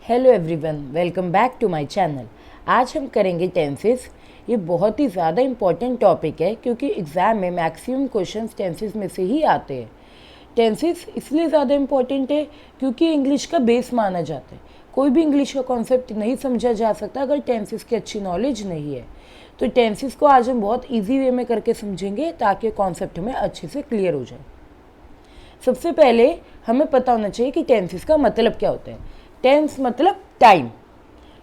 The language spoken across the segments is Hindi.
Hello everyone, welcome back to my channel. आज हम करेंगे टेंसेस। ये बहुत ही ज़्यादा इम्पॉर्टेंट टॉपिक है क्योंकि एग्ज़ाम में मैक्सिमम क्वेश्चंस टेंसेस में से ही आते हैं। टेंसेस इसलिए ज़्यादा इम्पॉर्टेंट है क्योंकि इंग्लिश का बेस माना जाता है। कोई भी इंग्लिश का कॉन्सेप्ट नहीं समझा जा सकता अगर टेंसेस की अच्छी नॉलेज नहीं है। तो टेंसेस को आज हम बहुत ईजी वे में करके समझेंगे ताकि कॉन्सेप्ट हमें अच्छे से क्लियर हो जाए। सबसे पहले हमें पता होना चाहिए कि टेंसेस का मतलब क्या होता है। टेंस मतलब टाइम।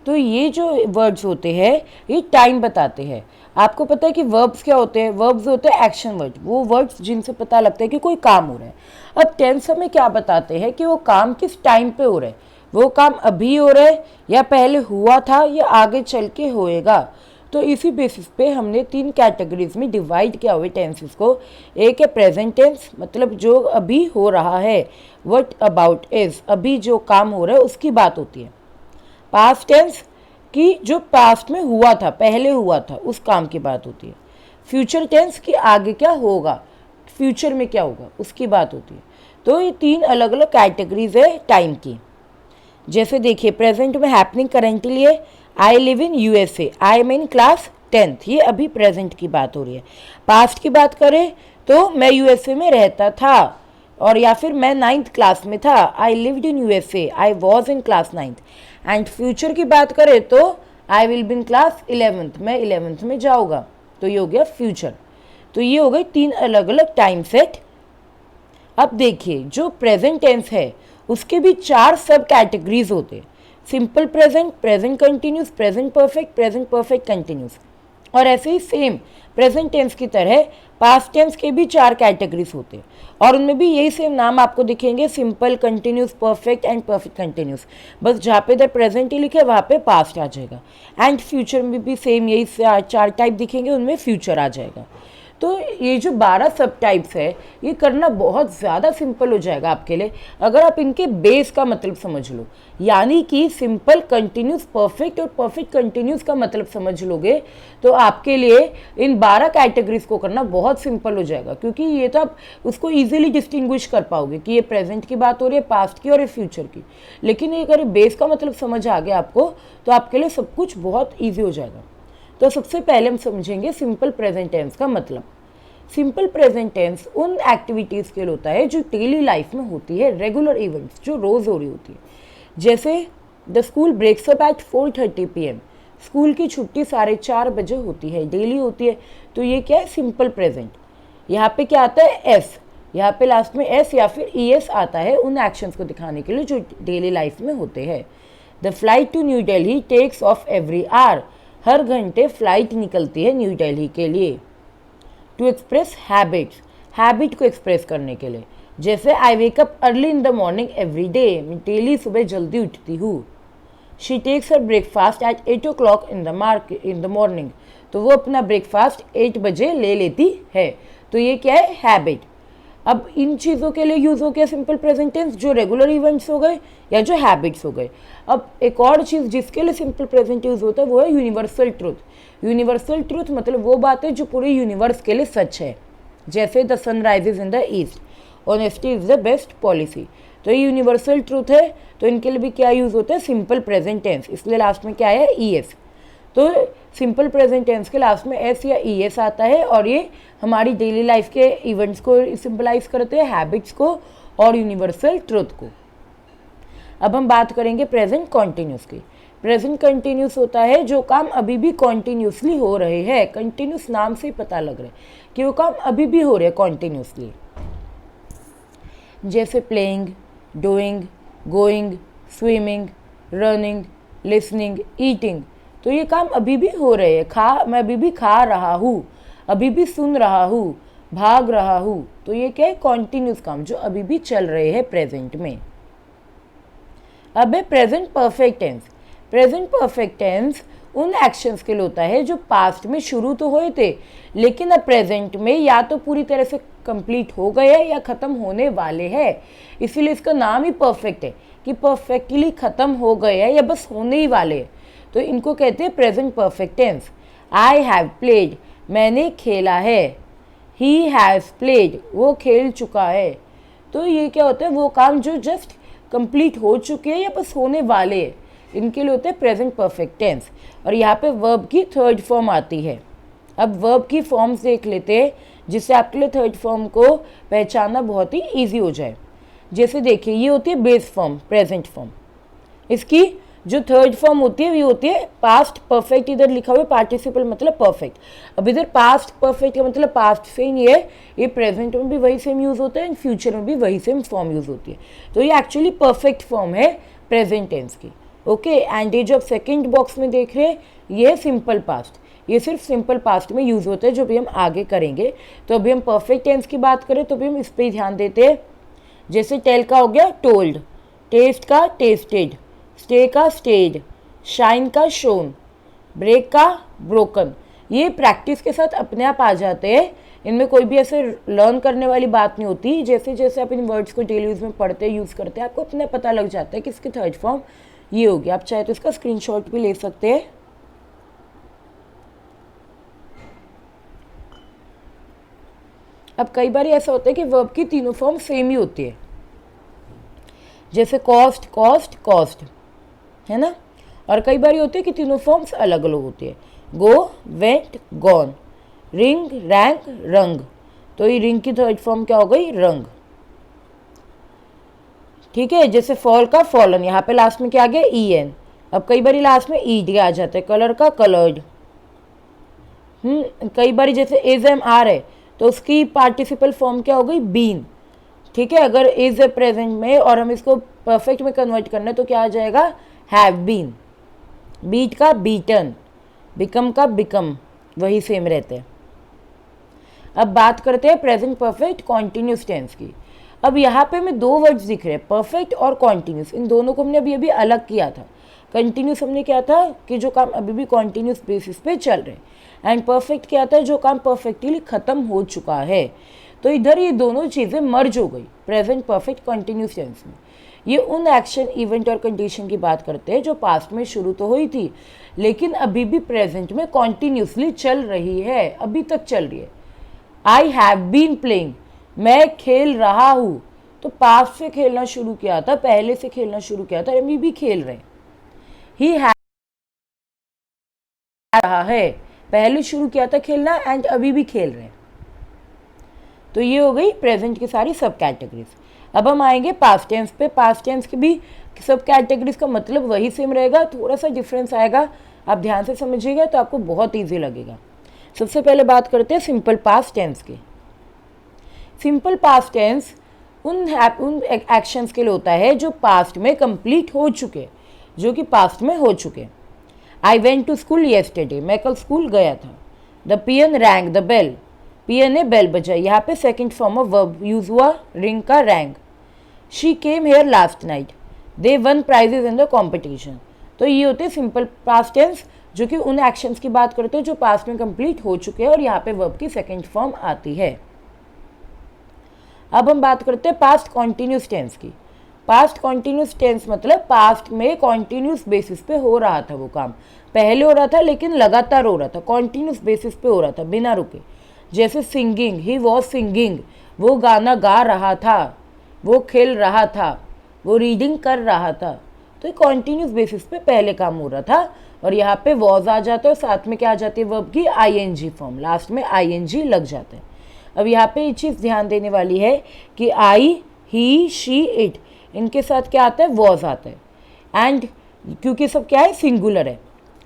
तो ये जो वर्ड्स होते हैं ये टाइम बताते हैं। आपको पता है कि वर्ब्स क्या होते हैं? वर्ब्स होते हैं एक्शन वर्ड, वो वर्ड्स जिनसे पता लगता है कि कोई काम हो रहा है। अब टेंस हमें क्या बताते हैं कि वो काम किस टाइम पे हो रहा है। वो काम अभी हो रहा है या पहले हुआ था या आगे चल के होएगा। तो इसी बेसिस पे हमने 3 कैटेगरीज में डिवाइड किया हुआ टेंसेस को। एक है प्रेजेंट टेंस, मतलब जो अभी हो रहा है, व्हाट अबाउट इज, अभी जो काम हो रहा है उसकी बात होती है। पास्ट टेंस की जो पास्ट में हुआ था, पहले हुआ था, उस काम की बात होती है। फ्यूचर टेंस की आगे क्या होगा, फ्यूचर में क्या होगा, उसकी बात होती है। तो ये 3 अलग अलग कैटेगरीज है टाइम की। जैसे देखिए, प्रेजेंट में हैपनिंग करेंटली है, I live in USA, I am in class 10th, ये अभी प्रेजेंट की बात हो रही है। पास्ट की बात करें तो मैं यूएसए में रहता था, और या फिर मैं 9th क्लास में था, I lived in USA, I was in class 9th। And future की बात करें तो I will be in class 11th, मैं 11th में जाऊँगा। तो ये हो गया फ्यूचर। तो ये हो गई 3 अलग अलग टाइम सेट। अब देखिए, जो प्रेजेंट टेंस है उसके भी 4 सब कैटेगरीज होते हैं। Simple present, present continuous, present perfect continuous. और ऐसे ही सेम प्रेजेंट टेंस की तरह पास्ट टेंस के भी 4 कैटेगरीज होते हैं और उनमें भी यही सेम नाम आपको दिखेंगे, simple, continuous, perfect and perfect continuous. बस जहाँ पे इधर प्रेजेंट ही लिखे वहाँ पे पास्ट आ जाएगा। एंड फ्यूचर में भी सेम यही 4 टाइप दिखेंगे, उनमें फ्यूचर आ जाएगा। तो ये जो 12 सब टाइप्स है ये करना बहुत ज़्यादा सिंपल हो जाएगा आपके लिए अगर आप इनके बेस का मतलब समझ लो। यानी कि सिंपल, कंटिन्यूस, परफेक्ट और परफेक्ट कंटिन्यूस का मतलब समझ लोगे तो आपके लिए इन 12 कैटेगरीज को करना बहुत सिंपल हो जाएगा, क्योंकि ये तो आप उसको ईजिली डिस्टिंग्विश कर पाओगे कि ये प्रेजेंट की बात हो रही है, पास्ट की और ये फ्यूचर की। लेकिन ये अगर बेस का मतलब समझ आ गया आपको तो आपके लिए सब कुछ बहुत ईजी हो जाएगा। तो सबसे पहले हम समझेंगे सिंपल प्रेजेंट टेंस का मतलब। सिंपल प्रेजेंट टेंस उन एक्टिविटीज़ के लिए होता है जो डेली लाइफ में होती है, रेगुलर इवेंट्स जो रोज़ हो रही होती है। जैसे the school breaks up at 4:30 PM, school की छुट्टी 4:30 बजे होती है, डेली होती है। तो ये क्या है, सिंपल प्रेजेंट। यहाँ पे क्या आता है, एस, यहाँ पे लास्ट में एस या फिर ES आता है उन एक्शंस को दिखाने के लिए जो डेली लाइफ में होते हैं। The flight to New Delhi takes off every hour, हर घंटे फ्लाइट निकलती है न्यू दिल्ली के लिए। टू एक्सप्रेस हैबिट्स, हैबिट को एक्सप्रेस करने के लिए, जैसे I wake up early in the morning every day, मैं डेली सुबह जल्दी उठती हूँ। She takes her breakfast at 8 o'clock in the morning, तो वो अपना ब्रेकफास्ट 8 बजे ले लेती है। तो ये क्या है, हैबिट। अब इन चीज़ों के लिए यूज़ हो गया सिंपल प्रेजेंट टेंस, जो रेगुलर इवेंट्स हो गए या जो हैबिट्स हो गए। अब एक और चीज़ जिसके लिए सिंपल प्रेजेंट यूज़ होता है वो है यूनिवर्सल ट्रूथ। यूनिवर्सल ट्रूथ मतलब वो बात है जो पूरे यूनिवर्स के लिए सच है, जैसे the sun rises in the east, honesty is the best policy. तो ये यूनिवर्सल ट्रूथ है, तो इनके लिए भी क्या यूज़ होता है, सिंपल प्रेजेंट टेंस। इसलिए लास्ट में क्या है, ES। तो सिंपल प्रेजेंट टेंस के लास्ट में S या ES आता है और ये हमारी डेली लाइफ के इवेंट्स को सिंपलाइज करते हैं, हैबिट्स को और यूनिवर्सल ट्रूथ को। अब हम बात करेंगे प्रेजेंट कॉन्टिन्यूस की। प्रेजेंट कंटिन्यूस होता है जो काम अभी भी कॉन्टिन्यूसली हो रहे हैं। कंटिन्यूस नाम से ही पता लग रहा है कि वो काम अभी भी हो रहे हैं कॉन्टिन्यूसली। जैसे playing, doing, going, swimming, running, listening, eating. तो ये काम अभी भी हो रहे हैं। मैं अभी भी खा रहा हूँ, अभी भी सुन रहा हूँ, भाग रहा हूँ। तो ये क्या है, कॉन्टिन्यूस काम जो अभी भी चल रहे हैं प्रेजेंट में। अब है present perfect tense. Present perfect tense उन एक्शंस के लिए होता है जो पास्ट में शुरू तो हुए थे लेकिन अब प्रेजेंट में या तो पूरी तरह से कंप्लीट हो गए या ख़त्म होने वाले हैं। इसीलिए इसका नाम ही परफेक्ट है कि परफेक्टली ख़त्म हो गए हैं या बस होने ही वाले हैं। तो इनको कहते हैं present perfect tense. I have played, मैंने खेला है। ही हैज़ प्लेड, वो खेल चुका है। तो ये क्या होता है, वो काम जो जस्ट कंप्लीट हो चुके हैं या बस होने वाले हैं। इनके लिए होते हैं प्रेजेंट परफेक्ट टेंस। और यहाँ पे वर्ब की थर्ड फॉर्म आती है। अब वर्ब की फॉर्म्स देख लेते हैं जिससे आपके लिए थर्ड फॉर्म को पहचानना बहुत ही ईजी हो जाए। जैसे देखिए, ये होती है बेस फॉर्म, प्रेजेंट फॉर्म। इसकी जो थर्ड फॉर्म होती है वो होती है पास्ट परफेक्ट। इधर लिखा हुआ है पार्टिसिपल मतलब परफेक्ट। अब इधर पास्ट परफेक्ट का मतलब पास्ट से ही है, ये प्रेजेंट में भी वही सेम यूज़ होता है एंड फ्यूचर में भी वही सेम फॉर्म यूज़ होती है। तो ये एक्चुअली परफेक्ट फॉर्म है प्रेजेंट टेंस की। ओके, एंड ये जो आप सेकेंड बॉक्स में देख रहे हैं ये है सिंपल पास्ट। ये सिर्फ सिंपल पास्ट में यूज़ होता है, जो भी हम आगे करेंगे। तो अभी हम परफेक्ट टेंस की बात करें तो भी हम इस पर ध्यान देते हैं। जैसे टेल का हो गया टोल्ड, टेस्ट का टेस्टेड, स्टे का स्टेड, शाइन का शोन, ब्रेक का ब्रोकन। ये प्रैक्टिस के साथ अपने आप आ जाते हैं। इनमें कोई भी ऐसे लर्न करने वाली बात नहीं होती। जैसे जैसे आप इन वर्ड्स को डेली यूज़ में पढ़ते यूज़ करते हैं आपको अपने पता लग जाता है कि इसकी थर्ड फॉर्म ये होगी। आप चाहे तो इसका स्क्रीनशॉट भी ले सकते हैं। अब कई बार ऐसा होता है कि वर्ब की तीनों फॉर्म सेम ही होती है। जैसे कॉस्ट, कॉस्ट, कॉस्ट, है ना। और कई बार ये होती है कि तीनों फॉर्म्स अलग अलग होती है। गो, वेंट, गॉन, रिंग, रैंक, रंग। तो ये रिंग की थर्ड फॉर्म क्या हो गई? रंग। ठीक है। जैसे फॉल का फॉलन, यहाँ पे लास्ट में क्या आ गया? E N. अब कई बार लास्ट में ई डी आ जाता है। कलर का कलर्ड। कई बार जैसे इज एम आर है तो उसकी पार्टिसिपल फॉर्म क्या हो गई? बीन। ठीक है। अगर इज ए प्रेजेंट में और हम इसको परफेक्ट में कन्वर्ट करना है तो क्या आ जाएगा? Have been. बीट का बीटन, बिकम का बिकम, वही सेम रहते हैं। अब बात करते हैं प्रेजेंट परफेक्ट कॉन्टिन्यूस टेंस की। अब यहाँ पे हमें दो वर्ड्स दिख रहे हैं, परफेक्ट और कॉन्टिन्यूस। इन दोनों को हमने अभी अभी अलग किया था। कंटिन्यूस हमने क्या था कि जो काम अभी भी कॉन्टिन्यूस बेसिस पे चल रहे हैं, एंड परफेक्ट क्या था? जो काम परफेक्टली खत्म हो चुका है। तो इधर ये दोनों चीज़ें मर्ज हो गई प्रेजेंट परफेक्ट कॉन्टिन्यूस टेंस में। ये उन एक्शन, इवेंट और कंडीशन की बात करते हैं जो पास्ट में शुरू तो हुई थी लेकिन अभी भी प्रेजेंट में कॉन्टिन्यूसली चल रही है, अभी तक चल रही है। आई हैव बीन प्लेइंग, मैं खेल रहा हूँ। तो पास्ट से खेलना शुरू किया था, पहले से खेलना शुरू किया था, अभी भी खेल रहे हैं। ही हैव रहा है, पहले शुरू किया था खेलना एंड अभी भी खेल रहे हैं। तो ये हो गई प्रेजेंट की सारी सब कैटेगरीज। अब हम आएंगे पास्ट टेंस पे। पास्ट टेंस की भी सब कैटेगरीज का मतलब वही सेम रहेगा, थोड़ा सा डिफरेंस आएगा। आप ध्यान से समझिएगा तो आपको बहुत ईजी लगेगा। सबसे पहले बात करते हैं सिंपल पास्ट टेंस की। सिंपल पास्ट टेंस उन एक्शंस के लिए होता है जो पास्ट में कंप्लीट हो चुके, जो कि पास्ट में हो चुके। I went to school yesterday, मैं कल स्कूल गया था। The peon rang the bell, peon ने बेल बजाई। यहाँ पे second form of verb use हुआ, रिंग का rang. She came here last night, they won prizes in the competition. तो ये होते हैं सिंपल पास्ट टेंस जो कि उन एक्शंस की बात करते हैं जो पास्ट में कंप्लीट हो चुके हैं और यहाँ पे वर्ब की सेकेंड फॉर्म आती है। अब हम बात करते हैं पास्ट कॉन्टिन्यूस टेंस की। पास्ट कॉन्टिन्यूस टेंस मतलब पास्ट में कॉन्टिन्यूस बेसिस पे हो रहा था वो काम, पहले हो रहा था लेकिन लगातार हो रहा था, कॉन्टिन्यूस बेसिस पे हो रहा था बिना रुके। जैसे सिंगिंग, ही वॉज सिंगिंग, वो गाना गा रहा था, वो खेल रहा था, वो रीडिंग कर रहा था। तो कॉन्टिन्यूस बेसिस पे पहले काम हो रहा था और यहाँ पे वॉज आ जाता है और साथ में क्या आ जाती है वर्ब की? आईएनजी फॉर्म, लास्ट में आईएनजी लग जाता है। अब यहाँ पे ये चीज़ ध्यान देने वाली है कि आई, ही, शी, इट, इनके साथ क्या आता है? वॉज आता है। एंड क्योंकि सब क्या है? सिंगुलर है।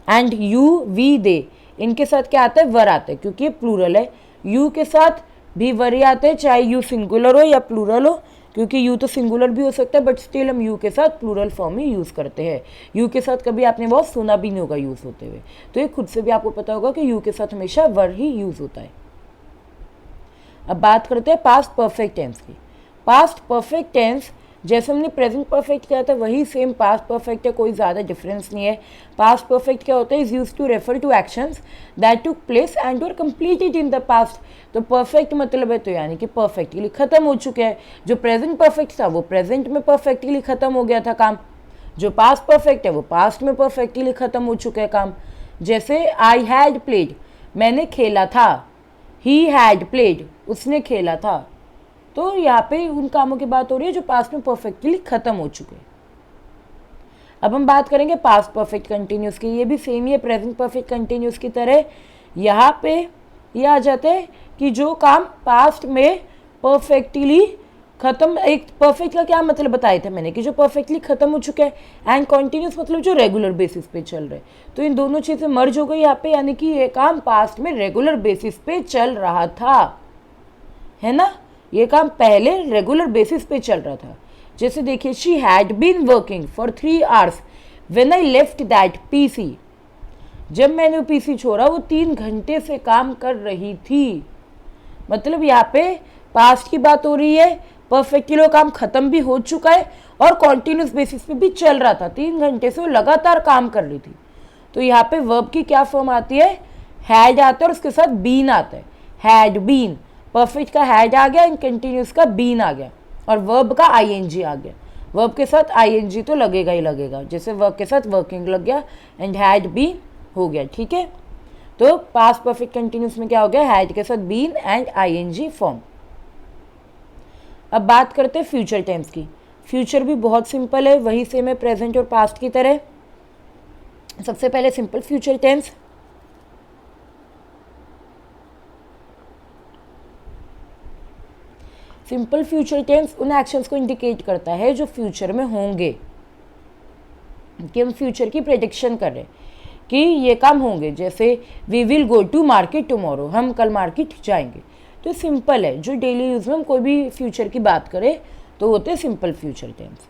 एंड यू, वी, दे, इनके साथ क्या आता है? वर आता है क्योंकि ये प्लूरल है। यू के साथ भी वर ही आते हैं चाहे यू सिंगुलर हो या प्लूरल हो, क्योंकि यू तो सिंगुलर भी हो सकता है बट स्टिल हम यू के साथ प्लूरल फॉर्म ही यूज़ करते हैं। यू के साथ कभी आपने बहुत सुना भी नहीं होगा यूज़ होते हुए, तो ये खुद से भी आपको पता होगा कि यू के साथ हमेशा वर ही यूज़ होता है। अब बात करते हैं पास्ट परफेक्ट टेंस की। पास्ट परफेक्ट टेंस जैसे हमने प्रेजेंट परफेक्ट किया था वही सेम पास्ट परफेक्ट है, कोई ज़्यादा डिफरेंस नहीं है। पास्ट परफेक्ट क्या होता है? Is used to refer to actions that took place and were completed in the past. तो परफेक्ट मतलब है तो यानी कि परफेक्टली खत्म हो चुके हैं। जो प्रेजेंट परफेक्ट था वो प्रेजेंट में परफेक्टली खत्म हो गया था काम। जो पास्ट परफेक्ट है वो पास्ट में परफेक्टली खत्म हो चुके हैं काम। जैसे आई हैड प्लेड, मैंने खेला था। ही हैड प्लेड, उसने खेला था। तो यहाँ पे उन कामों की बात हो रही है जो पास्ट में परफेक्टली खत्म हो चुके हैं। अब हम बात करेंगे पास्ट परफेक्ट कंटिन्यूस की। ये भी सेम ही है प्रेजेंट परफेक्ट कंटिन्यूस की तरह। यहाँ पे ये आ जाता है कि जो काम पास्ट में परफेक्टली खत्म, एक परफेक्ट का क्या मतलब बताया था मैंने कि जो परफेक्टली खत्म हो चुका है, एंड कॉन्टिन्यूस मतलब जो रेगुलर बेसिस पे चल रहे हैं। तो इन दोनों चीज़ें मर्ज हो गई यहाँ पे, यानी कि ये काम पास्ट में रेगुलर बेसिस पे चल रहा था, है ना। ये काम पहले रेगुलर बेसिस पे चल रहा था। जैसे देखिए, she had been working for 3 hours when I left that PC. जब मैंने वो पीसी छोड़ा वो 3 घंटे से काम कर रही थी। मतलब यहाँ पे पास्ट की बात हो रही है, परफेक्टली वो काम खत्म भी हो चुका है और कॉन्टिन्यूस बेसिस पे भी चल रहा था। 3 घंटे से वो लगातार काम कर रही थी। तो यहाँ पे वर्ब की क्या फॉर्म आती है, हैड आता है और उसके साथ बीन आता है। हैड बीन, परफेक्ट का हैड आ गया एंड कंटिन्यूस का बीन आ गया और वर्ब का आईएनजी आ गया। वर्ब के साथ आईएनजी तो लगेगा ही लगेगा, जैसे वर्ब के साथ वर्किंग लग गया एंड हैड बीन हो गया, ठीक है। तो पास्ट परफेक्ट कंटिन्यूस में क्या हो गया, हैड के साथ बीन एंड आईएनजी फॉर्म। अब बात करते हैं फ्यूचर टेंस की। फ्यूचर भी बहुत सिंपल है, वही सेम है प्रेजेंट और पास्ट की तरह। सबसे पहले simple future tense. Simple future tense उन एक्शंस को इंडिकेट करता है जो फ्यूचर में होंगे, कि हम फ्यूचर की प्रेडिक्शन कर रहे हैं कि ये काम होंगे। जैसे we will go to market tomorrow, हम कल मार्केट जाएंगे। तो सिंपल है, जो डेली यूज में हम कोई भी फ्यूचर की बात करें तो होते सिंपल फ्यूचर टेंस,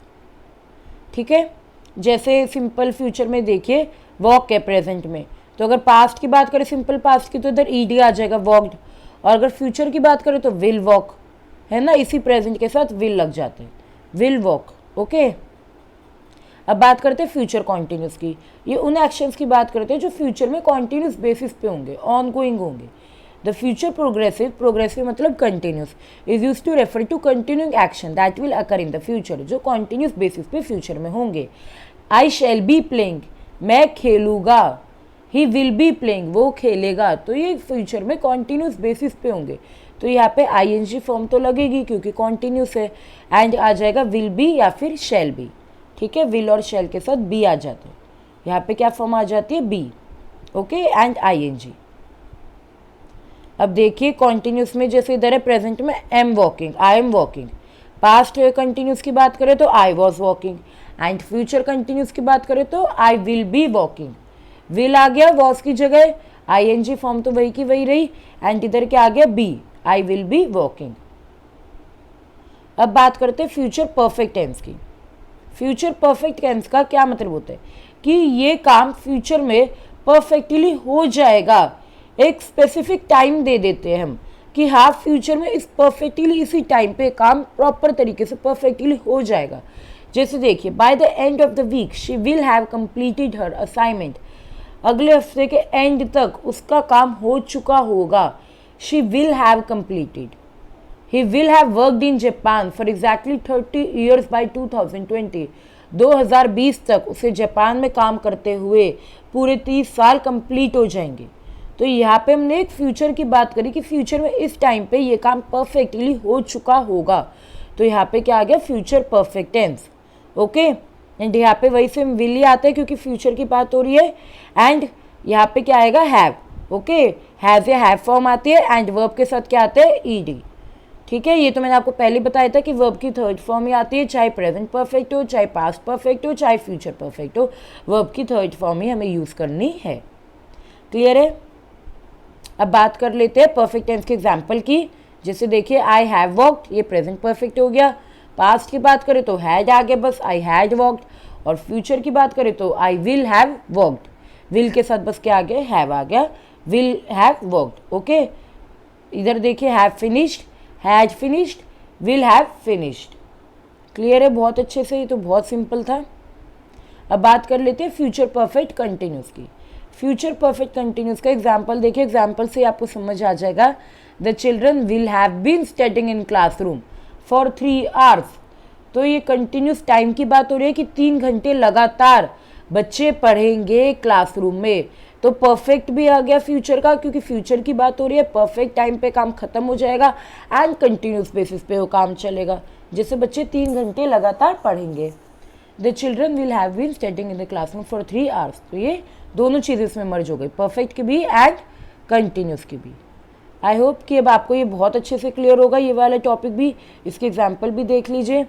ठीक है। जैसे सिंपल फ्यूचर में देखिए वॉक है प्रेजेंट में, तो अगर पास्ट की बात करें सिंपल पास्ट की तो इधर ईडी आ जाएगा वॉकड, और अगर फ्यूचर की बात करें तो विल वॉक, है ना। इसी प्रेजेंट के साथ विल लग जाते हैं, विल वॉक, ओके। अब बात करते हैं फ्यूचर कॉन्टिन्यूस की। ये उन एक्शंस की बात करते हैं जो फ्यूचर में कॉन्टिन्यूस बेसिस पे होंगे, ऑन गोइंग होंगे। द फ्यूचर प्रोग्रेसिव, प्रोग्रेसिव मतलब continuous, is used to refer to continuing action that will occur in the future, जो कॉन्टिन्यूस बेसिस पे फ्यूचर में होंगे। आई शैल बी प्लेइंग, मैं खेलूंगा। ही विल बी प्लेइंग, वो खेलेगा। तो ये फ्यूचर में कॉन्टिन्यूस बेसिस पे होंगे। तो यहाँ पे आईएनजी फॉर्म तो लगेगी क्योंकि कॉन्टिन्यूस है, एंड आ जाएगा विल बी या फिर शैल बी, ठीक है। विल और शैल के साथ बी आ जाता है। यहाँ पे क्या फॉर्म आ जाती है, बी, ओके, एंड आईएनजी। अब देखिए कॉन्टिन्यूस में जैसे इधर है प्रेजेंट में am walking, I am walking. Past continuous की बात करें तो I was walking, and future continuous की बात करें तो I will be walking. Will आ गया वॉज की जगह, आईएनजी फॉर्म तो वही की वही रही, एंड इधर क्या आ गया, be, I will be walking. अब बात करते हैं फ्यूचर परफेक्ट टेंस की। फ्यूचर परफेक्ट टेंस का क्या मतलब होता है कि ये काम फ्यूचर में परफेक्टली हो जाएगा। एक स्पेसिफिक टाइम दे देते हैं हम कि हाँ फ्यूचर में इस परफेक्टली इसी टाइम पे काम प्रॉपर तरीके से परफेक्टली हो जाएगा। जैसे देखिए, by the end of the week she will have completed her assignment, अगले हफ्ते के एंड तक उसका काम हो चुका होगा। She will have completed. He will have worked in Japan for exactly 30 years by 2020. 2020 तक उसे जापान में काम करते हुए पूरे 30 साल कंप्लीट हो जाएंगे। तो यहाँ पे हमने एक फ्यूचर की बात करी कि फ्यूचर में इस टाइम पे ये काम परफेक्टली हो चुका होगा। तो यहाँ पे क्या आ गया, future perfect tense, okay. And यहाँ पे वही से विल ही आता है क्योंकि फ्यूचर की बात हो रही है। एंड यहाँ पे क्या आएगा, हैव, ओके। हैव या हैव फॉर्म आती है, एंड वर्ब के साथ क्या आता है, ईडी, ठीक है। ये तो मैंने आपको पहले बताया था कि वर्ब की थर्ड फॉर्म ही आती है, चाहे प्रेजेंट परफेक्ट हो, चाहे पास्ट परफेक्ट हो, चाहे फ्यूचर परफेक्ट हो, वर्ब की थर्ड फॉर्म ही हमें यूज़ करनी है। क्लियर है। अब बात कर लेते हैं परफेक्ट टेंस के एग्जाम्पल की। जैसे देखिए, आई हैव वॉक्ड, ये प्रेजेंट परफेक्ट हो गया। पास्ट की बात करें तो हैड आ गया बस, आई हैड वॉक्ड। और फ्यूचर की बात करें तो I will have walked, will के साथ बस क्या आ गया, हैव आ गया, विल हैव वॉक्ड, ओके। इधर देखिए, have finished, has finished, will have finished. Clear है बहुत अच्छे से, ये तो बहुत सिंपल था। अब बात कर लेते हैं फ्यूचर परफेक्ट कंटिन्यूस की। फ्यूचर परफेक्ट कंटिन्यूस का एग्जाम्पल देखिए, एग्जाम्पल से आपको समझ आ जाएगा। The children will have been studying in classroom for 3 hours. तो ये कंटिन्यूस टाइम की बात हो रही है कि 3 घंटे लगातार बच्चे पढ़ेंगे क्लासरूम में। तो परफेक्ट भी आ गया फ्यूचर का क्योंकि फ्यूचर की बात हो रही है, परफेक्ट टाइम पे काम खत्म हो जाएगा एंड कंटिन्यूस बेसिस पे वो काम चलेगा, जैसे बच्चे 3 घंटे लगातार पढ़ेंगे। The children will have been studying in the classroom for 3 hours. तो ये दोनों चीज़ें इसमें मर्ज हो गई, परफेक्ट की भी एंड कंटिन्यूस की भी। आई होप कि अब आपको ये बहुत अच्छे से क्लियर होगा ये वाला टॉपिक भी। इसके एग्जाम्पल भी देख लीजिए।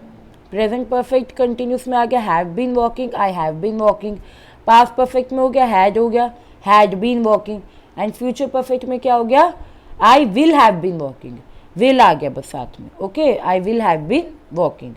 प्रेजेंट परफेक्ट कंटिन्यूस में आ गया have been walking, I have been walking. Past perfect में हो गया, had been walking. And future perfect में क्या हो गया, I will have been walking, will आ गया बस साथ में। Okay, I will have been walking.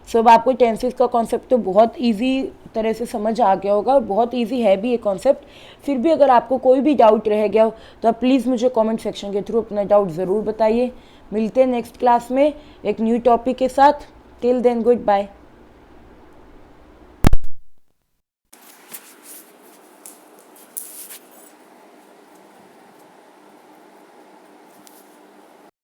So अब आपको टेंसेस का कॉन्सेप्ट तो बहुत इजी तरह से समझ आ गया होगा और बहुत इजी है भी ये कॉन्सेप्ट। फिर भी अगर आपको कोई भी डाउट रह गया हो तो आप प्लीज़ मुझे कमेंट सेक्शन के थ्रू अपना डाउट ज़रूर बताइए। मिलते हैं नेक्स्ट क्लास में एक न्यू टॉपिक के साथ। Till then good bye.